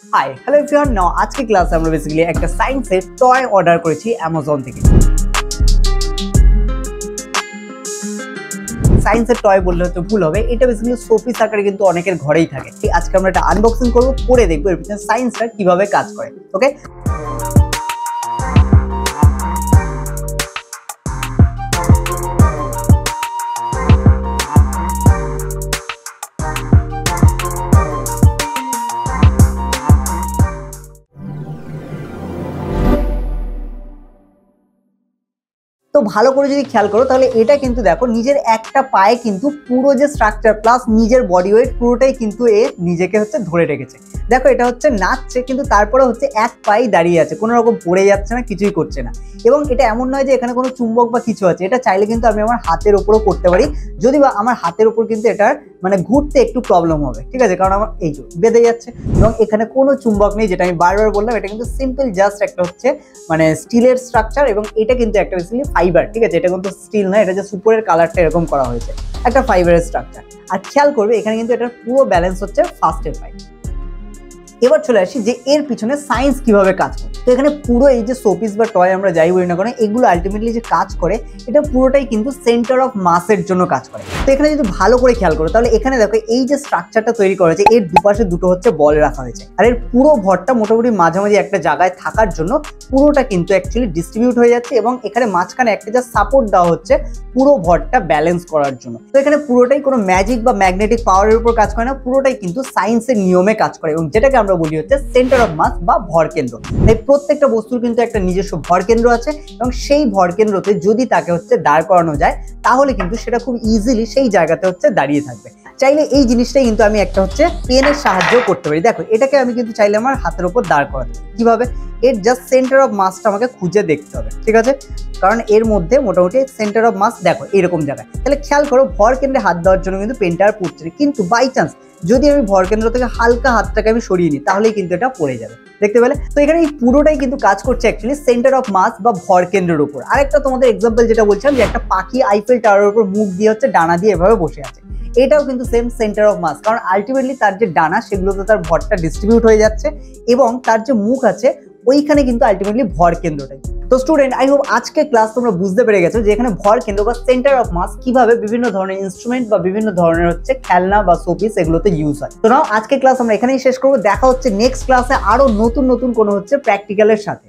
Hi hello everyone, নাও আজকে ক্লাসে আমরা বেসিক্যালি একটা সায়েন্সের টয় অর্ডার করেছি অ্যামাজন থেকে। সায়েন্সের টয় বললে হয়তো ভুল হবে, এটা বেসিক্যালি শোপিস আকারে কিন্তু অনেকের ঘরেই থাকে। আজকে আমরা এটা আনবক্সিং করবো, করে দেখবো এর পিছনে সায়েন্সটা কিভাবে কাজ করে। ওকে, তো ভালো করে যদি খেয়াল করো তাহলে এটা কিন্তু দেখো নিজের একটা পায়ে কিন্তু পুরো যে স্ট্রাকচার প্লাস নিজের বডি ওয়েট পুরোটাই কিন্তু এ নিজেকে হচ্ছে ধরে রেখেছে। দেখো এটা হচ্ছে নাচছে কিন্তু তারপরে হচ্ছে এক পায়ে দাঁড়িয়ে আছে, কোনো রকম পড়ে যাচ্ছে না, কিছুই করছে না। এবং এটা এমন নয় যে এখানে কোনো চুম্বক বা কিছু আছে, এটা চাইলে কিন্তু আমি আমার হাতের ওপরও করতে পারি, যদি বা আমার হাতের ওপর কিন্তু এটার মানে ঘুরতে একটু প্রবলেম হবে, ঠিক আছে, কারণ আমার এই যে বেঁধে যাচ্ছে। এবং এখানে কোনো চুম্বক নেই, যেটা আমি বারবার বললাম, এটা কিন্তু সিম্পল জাস্ট একটা হচ্ছে মানে স্টিলের স্ট্রাকচার, এবং এটা কিন্তু একটা বেসিক্যালি ফাইবার, ঠিক আছে, এটা কিন্তু স্টিল না, এটা যে উপরের কালারটা এরকম করা হয়েছে, একটা ফাইবারের স্ট্রাকচার। আর খেয়াল করবে এখানে কিন্তু এটার পুরো ব্যালেন্স হচ্ছে ফার্স্টের পাই। এবার চলে আসি যে এর পিছনে সায়েন্স কিভাবে কাজ করে। তো এখানে পুরো এই যে শোপিস বা টয় আমরা যাই বলি না কেন, এগুলো আলটিমেটলি যে কাজ করে এটা পুরোটাই কিন্তু সেন্টার অফ মাসের জন্য কাজ করে। তো এখানে যদি ভালো করে খেয়াল করো তাহলে এখানে দেখো এই যে স্ট্রাকচারটা তৈরি করা হয়েছে, এর দুপাশে দুটো হচ্ছে বল রাখা হয়েছে, আর এর পুরো ভরটা মোটামুটি মাঝামাঝি একটা জায়গায় থাকার জন্য পুরোটা কিন্তু অ্যাকচুয়ালি ডিস্ট্রিবিউট হয়ে যাচ্ছে, এবং এখানে মাঝখানে একটা যা সাপোর্ট দেওয়া হচ্ছে পুরো ভরটা ব্যালেন্স করার জন্য। তো এখানে পুরোটাই কোনো ম্যাজিক বা ম্যাগনেটিক পাওয়ারের উপর কাজ করে না, পুরোটাই কিন্তু সায়েন্সের নিয়মে কাজ করে, এবং যেটাকে আমরা বলি হচ্ছে সেন্টার অফ মাস বা ভরকেন্দ্র। তাই প্রত্যেকটা বস্তুর কিন্তু একটা নিজস্ব ভরকেন্দ্র আছে, এবং সেই ভরকেন্দ্রতে যদি তাকে হচ্ছে দাঁড় করানো যায় তাহলে কিন্তু সেটা খুব ইজিলি সেই জায়গাতে হচ্ছে দাঁড়িয়ে থাকবে। চাইলে এই জিনিসটাই কিন্তু আমি একটা হচ্ছে পেনের সাহায্য করতে পারি। দেখো এটাকে আমি কিন্তু চাইলে আমার হাতের উপর দাঁড় করাতে পারি। কিভাবে? এর জাস্ট সেন্টার অফ মাসটা আমাকে খুঁজে দেখতে হবে, ঠিক আছে, কারণ এর মধ্যে মোটামুটি সেন্টার অফ মাস দেখো এরকম জায়গায়। তাহলে খেয়াল করো ভর কেন্দ্রে হাত দেওয়ার জন্য কিন্তু পেনটা আর পড়ছে না, কিন্তু বাই চান্স যদি আমি ভর কেন্দ্র থেকে হালকা হাতটাকে আমি সরিয়ে নিই তাহলেই কিন্তু এটা পড়ে যাবে, দেখতে পেলে। তো এখানে এই পুরোটাই কিন্তু কাজ করছে অ্যাকচুয়ালি সেন্টার অফ মাস বা ভর কেন্দ্রের উপর। আরেকটা তোমাদের এক্সাম্পল যেটা বলছিলাম, যে একটা পাখি আইফেল টাওয়ারের উপর মুখ দিয়ে হচ্ছে ডানা দিয়ে এভাবে বসে আছে, এটাও কিন্তু সেম সেন্টার অফ মাস, কারণ আলটিমেটলি তার যে ডানা সেগুলোতে তার ভরটা ডিস্ট্রিবিউট হয়ে যাচ্ছে, এবং তার যে মুখ আছে ওইখানে কিন্তু আলটিমেটলি ভর কেন্দ্রটাই। তো স্টুডেন্ট, আই হোপ আজকে ক্লাস তোমরা বুঝতে পেরে গেছো যে এখানে ভর কেন্দ্র বা সেন্টার অফ মাস কিভাবে বিভিন্ন ধরনের ইনস্ট্রুমেন্ট বা বিভিন্ন ধরনের হচ্ছে খেলনা বা শোপিস এগুলোতে ইউজ হয়। তো নাও আজকে ক্লাস আমরা এখানেই শেষ করবো, দেখা হচ্ছে নেক্সট ক্লাসে আরো নতুন নতুন কোনো হচ্ছে প্র্যাকটিক্যালের সাথে।